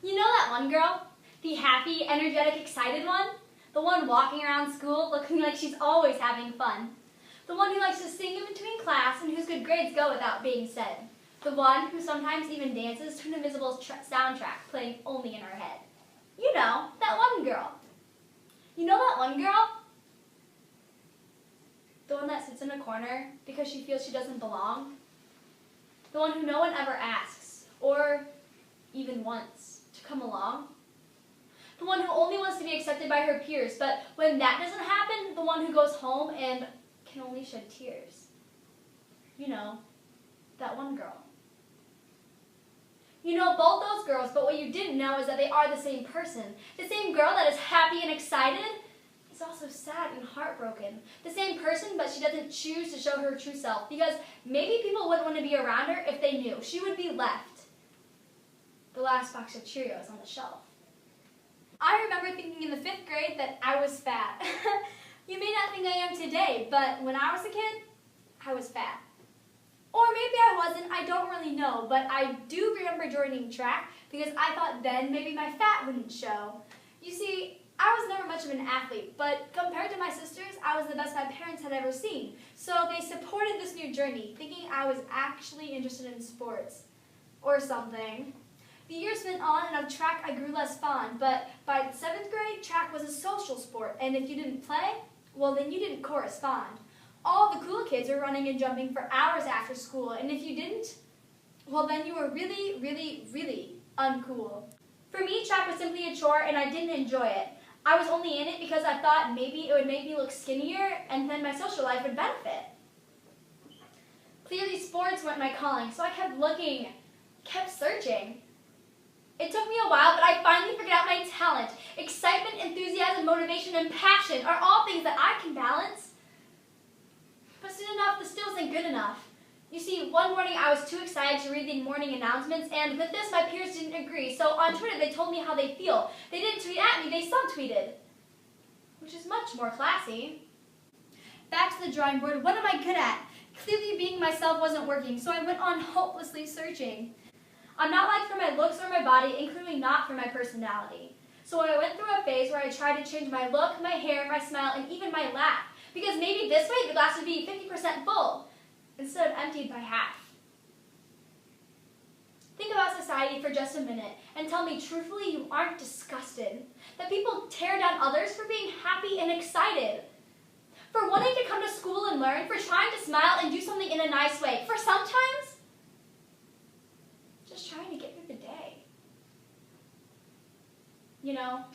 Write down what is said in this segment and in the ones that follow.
You know that one girl? The happy, energetic, excited one? The one walking around school looking like she's always having fun. The one who likes to sing in between class and whose good grades go without being said. The one who sometimes even dances to an invisible soundtrack playing only in her head. You know, that one girl. You know that one girl? The one that sits in a corner because she feels she doesn't belong? The one who no one ever asks, or even wants, to come along? The one who only wants to be accepted by her peers, but when that doesn't happen, the one who goes home and can only shed tears. You know, that one girl. You know both those girls, but what you didn't know is that they are the same person. The same girl that is happy and excited is also sad and heartbroken. The same person, but she doesn't choose to show her true self because maybe people wouldn't want to be around her if they knew. She would be left. The last box of Cheerios on the shelf. I remember thinking in the 5th grade that I was fat. You may not think I am today, but when I was a kid, I was fat. Or maybe I wasn't, I don't really know, but I do remember joining track because I thought then maybe my fat wouldn't show. You see, I was never much of an athlete, but compared to my sisters, I was the best my parents had ever seen. So they supported this new journey, thinking I was actually interested in sports. Or something. The years went on, and of track I grew less fond, but by the 7th grade, track was a social sport, and if you didn't play, well then you didn't correspond. All the cool kids were running and jumping for hours after school, and if you didn't, well then you were really, really, really uncool. For me, track was simply a chore, and I didn't enjoy it. I was only in it because I thought maybe it would make me look skinnier, and then my social life would benefit. Clearly sports weren't my calling, so I kept looking, kept searching. It took me a while, but I finally figured out my talent. Excitement, enthusiasm, motivation, and passion are all things that I can balance. But soon enough, this still isn't good enough. You see, one morning I was too excited to read the morning announcements, and with this my peers didn't agree, so on Twitter they told me how they feel. They didn't tweet at me, they subtweeted, which is much more classy. Back to the drawing board, what am I good at? Clearly being myself wasn't working, so I went on hopelessly searching. I'm not liked for my looks or my body, including not for my personality. So I went through a phase where I tried to change my look, my hair, my smile, and even my laugh, because maybe this way the glass would be 50% full, instead of emptied by half. Think about society for just a minute and tell me truthfully you aren't disgusted. That people tear down others for being happy and excited. For wanting to come to school and learn, for trying to smile and do something in a nice way. For sometimes, just trying to get through the day. You know,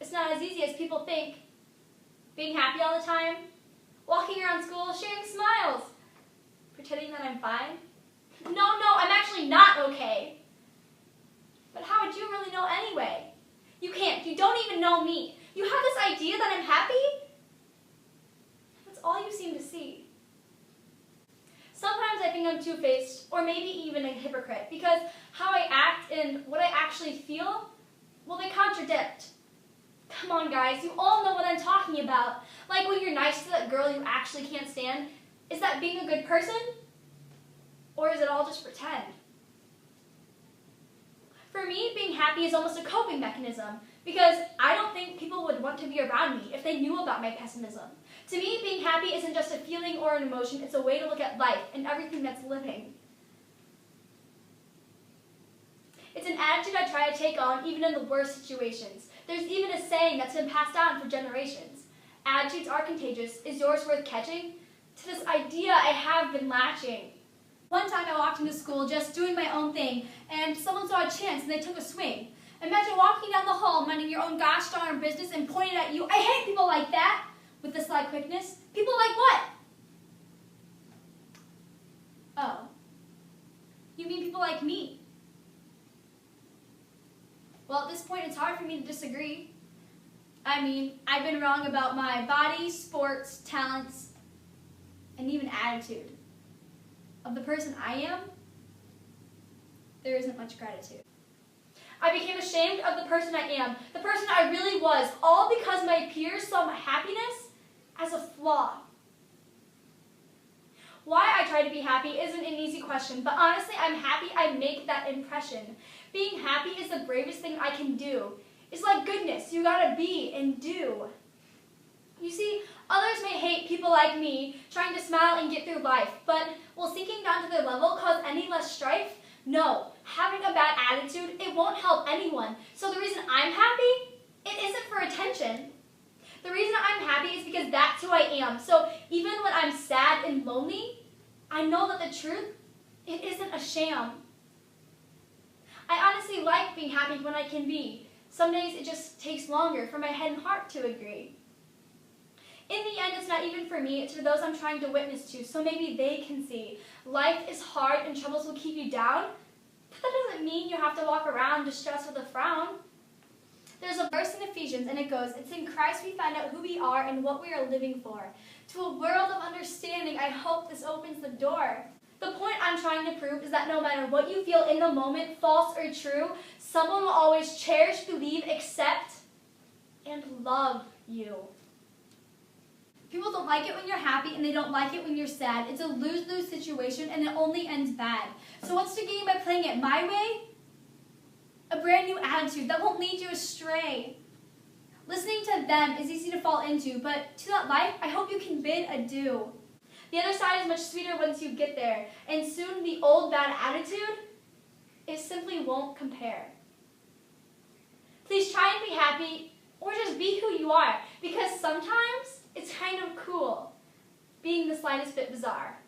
it's not as easy as people think. Being happy all the time, walking around school, sharing smiles, pretending that I'm fine. No, I'm actually not okay. But how would you really know anyway? You can't. You don't even know me. You have this idea that I'm happy? That's all you seem to see. Sometimes I think I'm two-faced, or maybe even a hypocrite, because how I act and what I actually feel, well, they contradict. Come on, guys, you all know what I'm talking about. Like when you're nice to that girl you actually can't stand, is that being a good person? Or is it all just pretend? For me, being happy is almost a coping mechanism, because I don't think people would want to be around me if they knew about my pessimism. To me, being happy isn't just a feeling or an emotion, it's a way to look at life and everything that's living. It's an attitude I try to take on even in the worst situations. There's even a saying that's been passed down for generations. Attitudes are contagious. Is yours worth catching? To this idea I have been latching. One time I walked into school just doing my own thing, and someone saw a chance and they took a swing. Imagine walking down the hall, minding your own gosh darn business and pointing at you. I hate people like that! With this sly quickness. People like what? Oh. You mean people like me? Well, at this point, it's hard for me to disagree. I mean, I've been wrong about my body, sports, talents, and even attitude. Of the person I am, there isn't much gratitude. I became ashamed of the person I am, the person I really was, all because my peers saw my happiness as a flaw. Why I try to be happy isn't an easy question, but honestly, I'm happy I make that impression. Being happy is the bravest thing I can do. It's like goodness, you gotta be and do. You see, others may hate people like me trying to smile and get through life, but will sinking down to their level cause any less strife? No, having a bad attitude, it won't help anyone. So the reason I'm happy, it isn't for attention. The reason I'm happy is because that's who I am. So even when I'm sad and lonely, I know that the truth, it isn't a sham. I honestly like being happy when I can be. Some days it just takes longer for my head and heart to agree. In the end, it's not even for me, it's for those I'm trying to witness to, so maybe they can see. Life is hard and troubles will keep you down, but that doesn't mean you have to walk around distressed with a frown. There's a verse in Ephesians, and it goes, it's in Christ we find out who we are and what we are living for. To a world of understanding, I hope this opens the door. The point I'm trying to prove is that no matter what you feel in the moment, false or true, someone will always cherish, believe, accept, and love you. People don't like it when you're happy and they don't like it when you're sad. It's a lose-lose situation and it only ends bad. So what's the gain by playing it my way? A brand new attitude that won't lead you astray. Listening to them is easy to fall into, but to that life, I hope you can bid adieu. The other side is much sweeter once you get there, and soon the old bad attitude, it simply won't compare. Please try and be happy, or just be who you are, because sometimes it's kind of cool being the slightest bit bizarre.